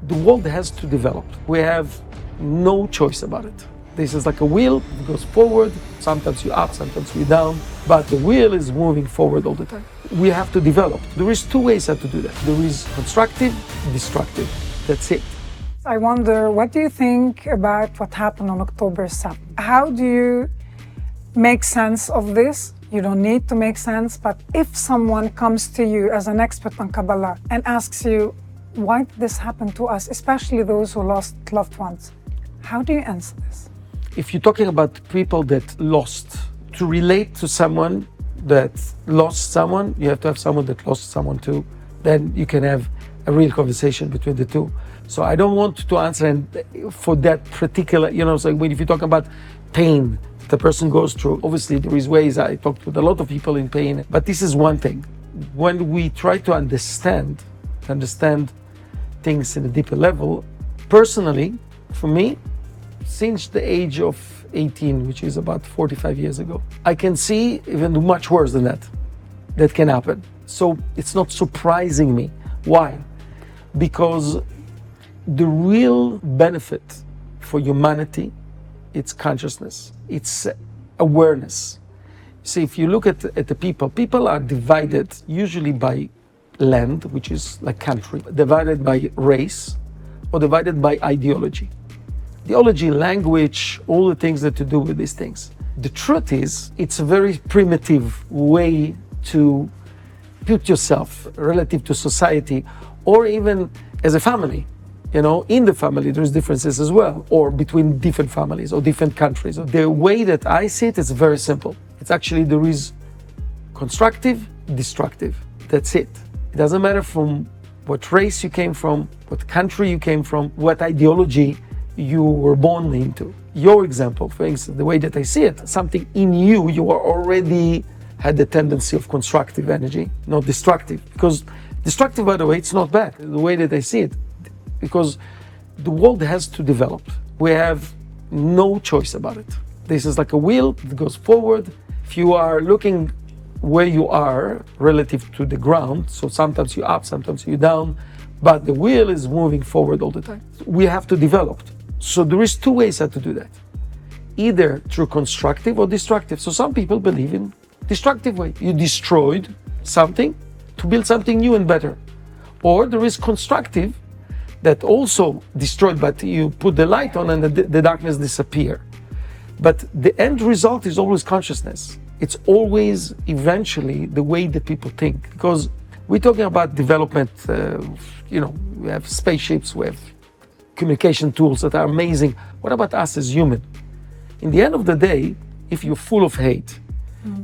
The world has to develop. We have no choice about it. This is like a wheel, it goes forward, sometimes you're up, sometimes you're down, but the wheel is moving forward all the time. We have to develop. There is two ways how to do that. There is constructive, destructive. That's it. I wonder, what do you think about what happened on October 7th? How do you make sense of this? You don't need to make sense, but if someone comes to you as an expert on Kabbalah and asks you, why did this happen to us, especially those who lost loved ones, how do you answer this? If you're talking about people that lost, to relate to someone that lost someone, you have to have someone that lost someone too. Then you can have a real conversation between the two. So I don't want to answer for that particular, so if you're talking about pain the person goes through, obviously there is ways. I talked with a lot of people in pain, but this is one thing. When we try to understand things in a deeper level, personally, for me, since the age of 18, which is about 45 years ago, I can see even much worse than that can happen. So it's not surprising me. Why? Because the real benefit for humanity, it's consciousness, it's awareness. See, if you look at the people are divided usually by land, which is like country, divided by race, or divided by ideology. Ideology, language, all the things that to do with these things. The truth is, it's a very primitive way to put yourself relative to society, or even as a family. In the family, there's differences as well, or between different families or different countries. The way that I see it is very simple. It's actually, there is constructive, destructive. That's it. It doesn't matter from what race you came from, what country you came from, what ideology you were born into. Your example, for instance, the way that I see it, something in you, you are already had the tendency of constructive energy, not destructive. Because destructive, by the way, it's not bad, the way that I see it. Because the world has to develop. We have no choice about it. This is like a wheel that goes forward. If you are looking where you are relative to the ground, so sometimes you're up, sometimes you're down, but the wheel is moving forward all the time. We have to develop. So there is two ways how to do that. Either through constructive or destructive. So some people believe in destructive way. You destroyed something to build something new and better. Or there is constructive that also destroyed, but you put the light on and the darkness disappear. But the end result is always consciousness. It's always eventually the way that people think. Because we're talking about development, we have spaceships, we have communication tools that are amazing. What about us as human? In the end of the day, if you're full of hate,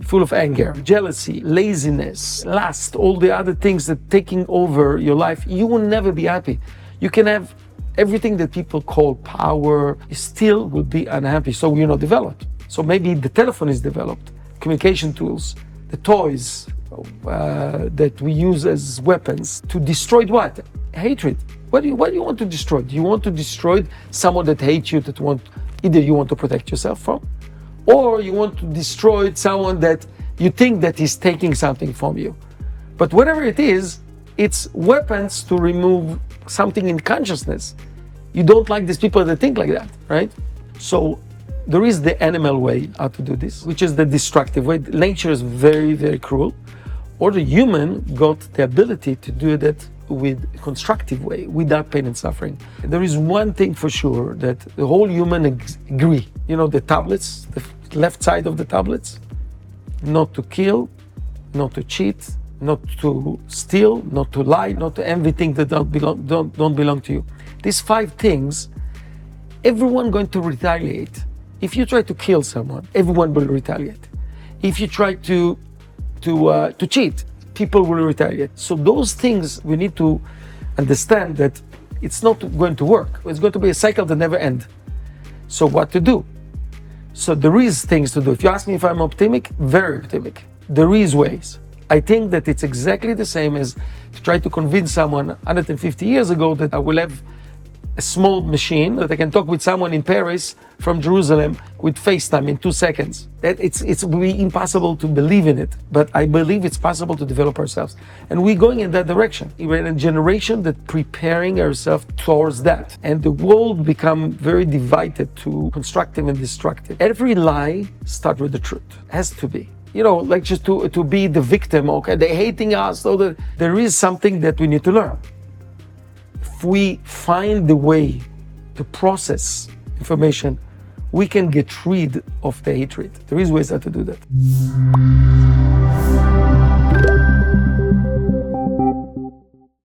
full of anger, jealousy, laziness, lust, all the other things that taking over your life, you will never be happy. You can have everything that people call power, you still will be unhappy. So you're not developed. So maybe the telephone is developed, communication tools, the toys that we use as weapons to destroy what? Hatred. What do you want to destroy? Do you want to destroy someone that hates you, either you want to protect yourself from, or you want to destroy someone that you think that is taking something from you? But whatever it is, it's weapons to remove something in consciousness. You don't like these people that think like that, right? So there is the animal way how to do this, which is the destructive way. Nature is very, very cruel. Or the human got the ability to do that with a constructive way, without pain and suffering. There is one thing for sure that the whole human agree. The tablets, the left side of the tablets, not to kill, not to cheat, not to steal, not to lie, not to envy things that don't belong to you. These 5 things, everyone going to retaliate. If you try to kill someone, everyone will retaliate. If you try to cheat, people will retaliate. So those things, we need to understand that it's not going to work. It's going to be a cycle that never ends. So what to do? So there is things to do. If you ask me if I'm optimistic, very optimistic. There is ways. I think that it's exactly the same as to try to convince someone 150 years ago that I will have a small machine that I can talk with someone in Paris from Jerusalem with FaceTime in 2 seconds. It's really impossible to believe in it, but I believe it's possible to develop ourselves. And we're going in that direction. We're in a generation that preparing ourselves towards that. And the world become very divided to constructive and destructive. Every lie starts with the truth. Has to be. You know, like just to be the victim, okay, they're hating us, so that there is something that we need to learn. If we find the way to process information, we can get rid of the hatred. There is ways how to do that.